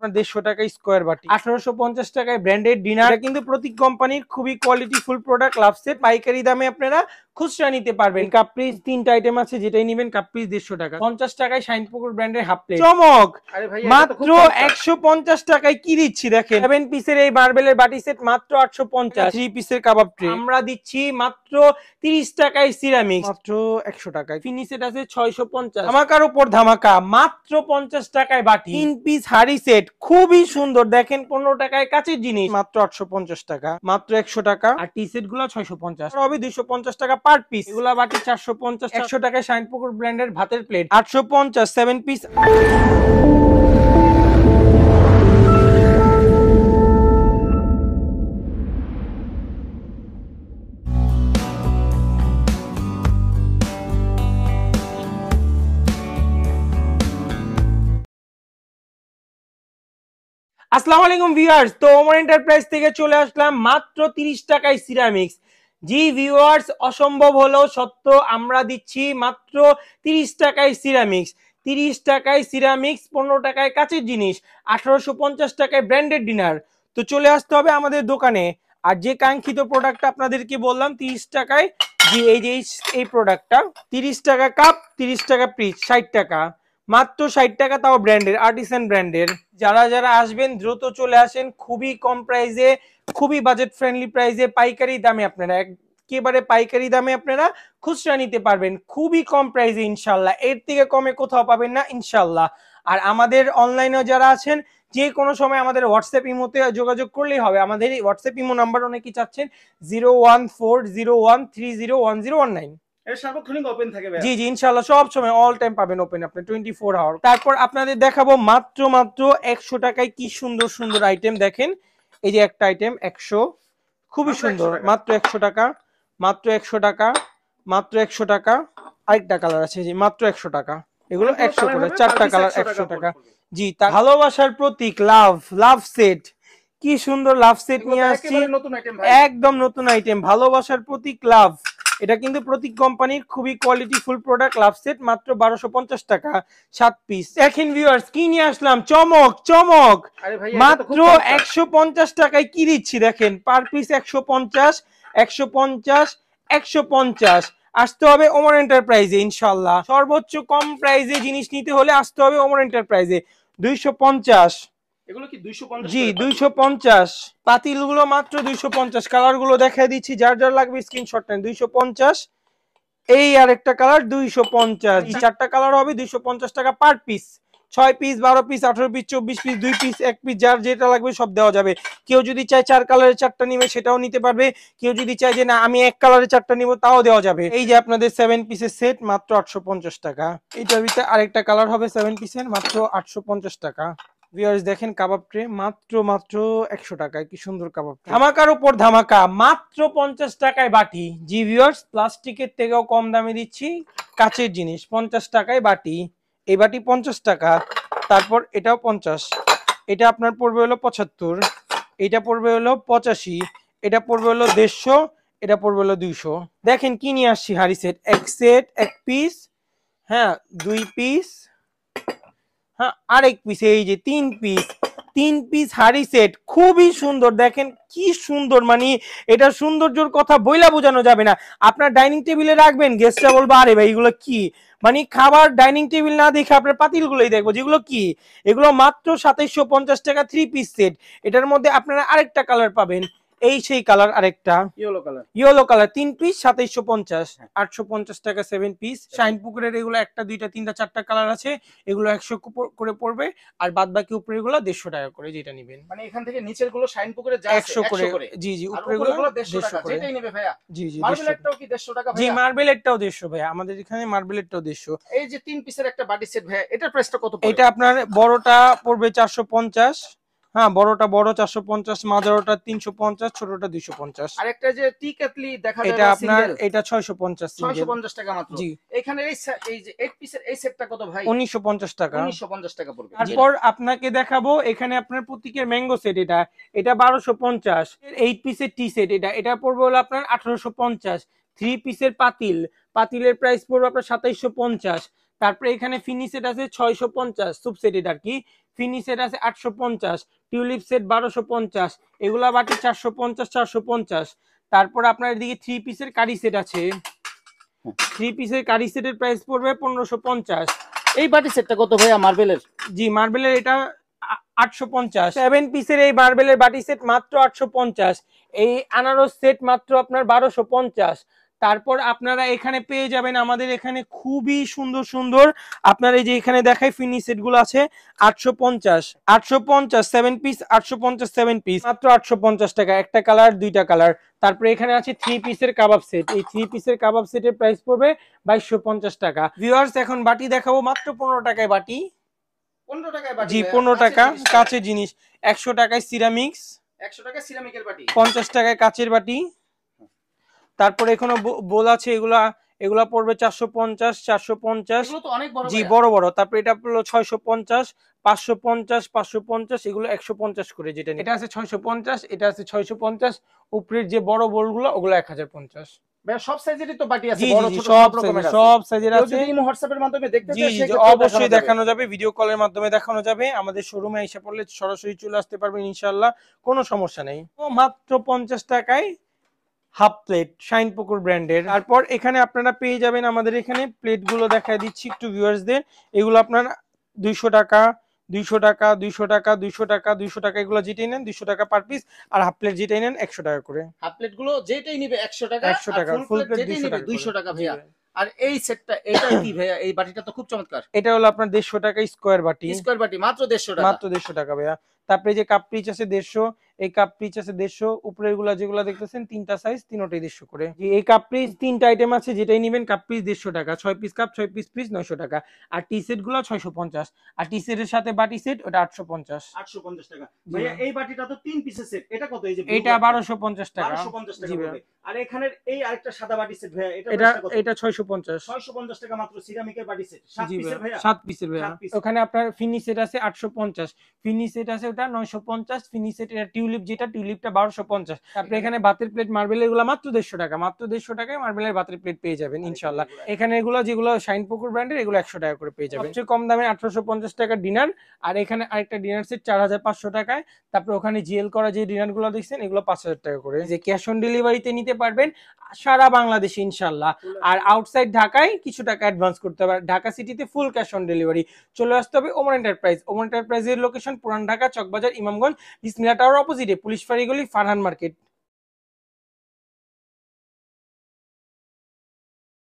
150 টাকা স্কোয়ার বাটি, 1850 টাকায় ব্র্যান্ডেড ডিনার। কিন্তু প্রতি কোম্পানির খুবই কোয়ালিটিফুল প্রোডাক্ট, লাভ সেট পাইকারি দামে আপনারা খুচরা নিতে পারবেন। কাপ্রিজ 3টা আইটেম আছে, যেটাই নেবেন কাপ্রিজ 150 টাকা। 50 টাকায় শাইনপুকুর ব্র্যান্ডের হাফ প্লেট চমক মাত্র 150 টাকায় কি দিচ্ছি দেখেন। 7 পিসের এই মার্বেলের বাটি সেট মাত্র 850। 3 পিসের কাবাব ট্রে আমরা দিচ্ছি মাত্র 30 টাকায়। সিরামিক্স মাত্র 100 টাকায়। ফিনি সেট আছে 650। ধামাকার উপর ধামাকা মাত্র 50 টাকায় বাটি। 3 পিস হাড়ি সেট খুবই সুন্দর দেখেন, 15 টাকায় কাচের জিনিস মাত্র 850 টাকা, মাত্র 100 টাকা। আর টি সেট গুলো 650 হবে, 250 টাকা পার পিস। এগুলা বাটি 450। 100 টাকায় শাইনপুকুর ব্র্যান্ডের ভাতের প্লেট 850 7 পিস। আসসালামু আলাইকুম ভিউয়ার্স, তো ওমর এন্টারপ্রাইজ থেকে চলে আসলাম মাত্র 30 টাকায় সিরামিক্স। জি ভিউয়ার্স, অসম্ভব হলেও সত্য, আমরা দিচ্ছি মাত্র 30 টাকায় সিরামিক্স। 30 টাকায় সিরামিক্স, 15 টাকায় কাচের জিনিস, 1850 টাকায় ব্র্যান্ডেড ডিনার। তো চলে আসতে হবে আমাদের দোকানে। আর যে কাঙ্ক্ষিত প্রোডাক্টটা আপনাদেরকে বললাম 30 টাকায়, জি এই প্রোডাক্টটা 30 টাকা কাপ, 30 টাকা পিস, 60 টাকা, মাত্র 60 টাকা, তাও ব্র্যান্ডের, আর্টিসান ব্র্যান্ডের। যারা যারা আসবেন দ্রুত চলে আসেন, খুবই কম প্রাইসে, খুবই বাজেট ফ্রেন্ডলি প্রাইসে, পাইকারি দামে আপনারা একেবারে পাইকারি দামে আপনারা খুচরা নিতে পারবেন, খুবই কম প্রাইসে ইনশাল্লাহ। এর থেকে কমে কোথাও পাবেন না ইনশাল্লাহ। আর আমাদের অনলাইনে যারা আছেন, যে কোনো সময় আমাদের হোয়াটসঅ্যাপ ইমোতে যোগাযোগ করলেই হবে। আমাদের এই হোয়াটসঅ্যাপ ইমো নাম্বার অনেকেই চাচ্ছেন 01401301019। সার্বক্ষণিক ওপেন থাকে ভাই। জি জি ইনশাআল্লাহ সব সময় অল টাইম পাবেন ওপেন, আপনি 24 আওয়ার। তারপর আপনাদের দেখাবো মাত্র 100 টাকায় কি সুন্দর সুন্দর আইটেম দেখেন। এই যে একটা আইটেম 100, খুবই সুন্দর, মাত্র 100 টাকা, মাত্র 100 টাকা, মাত্র 100 টাকা। আরেকটা কালার আছে জি মাত্র 100 টাকা। এগুলো 100 করে, 4টা কালার 100 টাকা। জি, ভালোবাসার প্রতীক লাভ সেট, কি সুন্দর লাভ সেট নিয়ে আসছি, একদম নতুন আইটেম, ভালোবাসার প্রতীক লাভ। এটা কিন্তু প্রতি কোম্পানির খুবই কোয়ালিটিফুল প্রোডাক্ট, লাভ সেট মাত্র 1250 টাকা, 7 পিস। দেখেন ভিউয়ার্স কি নিয়ে আসলাম, চমক মাত্র 150 টাকায় কি দিচ্ছি দেখেন। Per piece 150 150 150। আসতে হবে ওমর এন্টারপ্রাইজে ইনশাআল্লাহ। সর্বোচ্চ কম প্রাইসে জিনিস নিতে হলে আসতে হবে ওমর এন্টারপ্রাইজে। 250। এগুলো কি 250? জি 250। পাতিল গুলো মাত্র 250। কালার গুলো দেখাই দিচ্ছি, যার যার লাগবে স্ক্রিনশট নেন। 250। এই আরেকটা কালার 250। 4টা কালার হবে 250 টাকা per piece. 6 piece 12 piece 18 piece 24 piece 2 piece 1 piece, যার যেটা লাগবে সব দেওয়া যাবে। কেউ যদি চায় 4 কালারের 4টা নিবে সেটাও নিতে পারবে, কেউ যদি চায় যে না আমি 1 কালারের 4টা নিব তাও দেওয়া যাবে। এই যে আপনাদের 7 পিসের সেট মাত্র 850 টাকা। এটার ভিতরে আরেকটা কালার হবে 7 পিসের, মাত্র 850 টাকা। ভিউয়ার্স দেখেন কাবাব ট্রে মাত্র 100 টাকায়, কি সুন্দর কাবাব ট্রে। ধামাকার উপর ধামাকা মাত্র 50 টাকায় বাটি। জি ভিউয়ার্স, প্লাস্টিকের থেকেও কম দামে দিচ্ছি কাচের জিনিস, 50 টাকায় বাটি। এই বাটি 50 টাকা। তারপর এটাও 50, এটা আপনার পড়বে হলো 75, এটা পড়বে হলো 85, এটা পড়বে হলো 150, এটা পড়বে হলো 200। দেখেন কি নিয়ে আসছি, হাড়ি সেট, এক পিস, হ্যাঁ 2 পিস, হ্যাঁ আরেক পিস, এই যে 3 পিস হাড়ি সেট, খুবই সুন্দর দেখেন কি সুন্দর, মানে এটা সৌন্দর্যের কথা বইলা বোঝানো যাবে না। আপনার ডাইনিং টেবিলে রাখবেন, গেস্টরা বলবো আরে ভাই এগুলো কি, মানে খাবার ডাইনিং টেবিল না দেখে আপনার পাতিলগুলোই দেখবো যেগুলো কি। এগুলো মাত্র 2750 টাকা 3 পিস সেট। এটার মধ্যে আপনারা আরেকটা কালার পাবেন, এই সেই কালার আরেকটা ইয়েলো কালার 3 পিস 2750। 850 টাকা 7 পিস। শাইন পুকুরের এগুলো 1টা 2টা 3টা 4টা কালার আছে, এগুলো 100 করে পড়বে। আর বাদ বাকি উপরের গুলো 150 টাকা করে, যেটা নেবেন। মানে এখান থেকে নিচের গুলো শাইন পুকুরে যা আছে 100 করে। জি জি উপরের গুলো 150 টাকা, যেটাই নেবে ভাইয়া। জি জি মার্বেলেরটাও কি 150 টাকা ভাইয়া? জি মার্বেলেরটাও 150 ভাইয়া, আমাদের এখানে মার্বেলেরটাও 150। এই যে 3 পিসের একটা বাটি সেট ভাইয়া, এটার প্রাইসটা কত পড়বে? এটা আপনার বড়টা পড়বে 450, হ্যাঁ বড়টা 450, মাঝারোটা 350, ছোটটা 250। আর একটা যে টি কাটলি দেখা যায় এটা আপনার, এটা 650 650 টাকা মাত্র। জি এখানে এই যে 8 পিসের এই সেটটা কত ভাই? 1950 টাকা। 1950 টাকা পড়বে। তারপর আপনাকে দেখাবো এখানে আপনার প্রতীকের ম্যাঙ্গো সেট, এটা 1250। 8 পিসের টি সেট, এটা পড়বে হলো আপনার 1850। 3 পিসের পাতিলের প্রাইস পড়বে আপনার 2750। তারপরে এখানে ফিনি সেট আছে 650, সুপ সেট এটা আর কি। ফিনি সেট আছে 850, টিউলিপ সেট 1250, এগুলা বাটি 450 450। তারপর আপনার এদিকে 3 পিসের কারি সেট আছে, 3 পিসের কারি সেটের প্রাইস পড়বে 1550। এই বাটি সেটটা কত ভাইয়া মার্বেলের? জি মার্বেলের এটা 850। 7 পিসের এই মার্বেলের বাটি সেট মাত্র 850। এই আনারস সেট মাত্র আপনার 1250। তারপর আপনারা এখানে পেয়ে যাবেন আমাদের এখানে খুবই সুন্দর সুন্দর, আপনার এই যে এখানে দেখাই ফিনি সেট গুলো আছে 850 850 7 পিস 850 7 পিস মাত্র 850 টাকা, একটা কালার দুইটা কালার। তারপরে এখানে আছে 3 পিসের কাবাব সেট, এই 3 পিসের কাবাব সেটের প্রাইস পড়বে 2250 টাকা। ভিউয়ার্স এখন বাটি দেখাবো মাত্র 15 টাকায় বাটি। 15 টাকায় বাটি? জি 15 টাকা কাঁচের জিনিস। 100 টাকায় সিরামিক্স, 100 টাকায় সিরামিকের বাটি, 50 টাকায় কাঁচের বাটি। তারপরে এখনো বোল আছে, এগুলা এগুলা পড়বে 450 450। এগুলো তো অনেক বড়। জি বড় বড়। তারপর এটা হলো 650 550 550, এগুলো 150 করে। যেটা এটা আছে 650, এটা আছে 650। উপরের যে বড় বোলগুলো ওগুলো 1050। ভাই সব সাইজেরই তো বাটি আছে, জি বড় জি ছোট সব রকমের আছে। সব সাইজের আছে। যদি ইমো হোয়াটসঅ্যাপের মাধ্যমে দেখতে জি চাই জি সেক্ষেত্রে অবশ্যই দেখানো যাবে, ভিডিও কলের মাধ্যমে দেখানো যাবে। আমাদের শোরুমে এসে পড়লে সরাসরি চলে আসতে পারবেন ইনশাআল্লাহ, কোনো সমস্যা নেই। মাত্র 50 টাকায় হাফ প্লেট শাইনপুকুর ব্র্যান্ডের। তারপর এখানে আপনারা পেয়ে যাবেন আমাদের এখানে প্লেট গুলো দেখায় দিচ্ছি একটু ভিউয়ার্সদের। এগুলো আপনার 200 টাকা 200 টাকা 200 টাকা 200 টাকা 200 টাকা, এগুলো যেটাই নেন 200 টাকা পার পিস। আর হাফ প্লেট যেটাই নেন 100 টাকা করে। হাফ প্লেট গুলো যেটাই নিবে 100 টাকা, 100 টাকা, ফুল প্লেট 200 টাকা 200 টাকা ভাইয়া। আর এই সেটটা এটা কি ভাইয়া? এই বাটিটা তো খুব চমৎকার। এটা হলো আপনার 150 টাকা স্কয়ার বাটি, স্কয়ার বাটি মাত্র 150 টাকা, মাত্র 150 টাকা ভাইয়া। তারপরে যে কাপ পিচ আছে 150, এই কাপ পিচ আছে 150। উপরের গুলা যেগুলো দেখতেছেন তিনটা সাইজ, তিনটাই 150 করে। এই কাপ পিচ তিনটা আইটেম আছে, যেটাই নেবেন কাপ পিচ 150 টাকা, 6 পিস কাপ 6 পিস পিস 900 টাকা। আর টি সেট গুলো 650। আর টি সেটের সাথে বাটি সেট ওটা 850 টাকা। ভাইয়া এই বাটিটা তো 3 পিসের সেট, এটা কত? এই যে এটা 1250 টাকা। 1250 টাকা পড়বে। আর এখানের এই আরেকটা সাদা বাটি সেট ভাইয়া, এটা 650 650 টাকা মাত্র, সিরামিকের বাটি সেট 7 পিসের ভাইয়া, 7 পিসের ভাইয়া। ওখানে আপনার ফিনি সেট আছে 850, ফিনি সেট আছে ওটা 950, ফিনি সেট এটা টিউলিপ, যেটা টিউলিপটা 1250। তারপরে এখানে বাতের প্লেট মার্বেল এগুলো মাত্র 150 টাকা, মাত্র 150 টাকায় মার্বেলের বাতের প্লেট পেয়ে যাবেন ইনশাআল্লাহ। এখানে এগুলো যেগুলো শাইনপুকুর ব্র্যান্ডের এগুলো 100 টাকা করে পেয়ে যাবেন। সবচেয়ে কম দামে 1850 টাকা ডিনার। আর এখানে আরেকটা ডিনার সেট 4500 টাকায়। তারপর ওখানে জিএল করা যে ডিনার গুলো দেখছেন এগুলো 5000 টাকা করে। যে ক্যাশ অন ডেলিভারিতে নিতে পারবেন সারা বাংলাদেশে ইনশাআল্লাহ। আর আউটসাইড ঢাকায় কিছু টাকা অ্যাডভান্স করতে হবে। ঢাকা সিটিতে ফুল ক্যাশ অন ডেলিভারি। চলে আসতে হবে ওমর এন্টারপ্রাইজ। ওমর এন্টারপ্রাইজের লোকেশন পুরান ঢাকা চকবাজার ইমামগঞ্জ বিসমিল্লাহ টাওয়ার অপোজিটে পুলিশ ফাঁড়ি গলি ফারহান মার্কেট।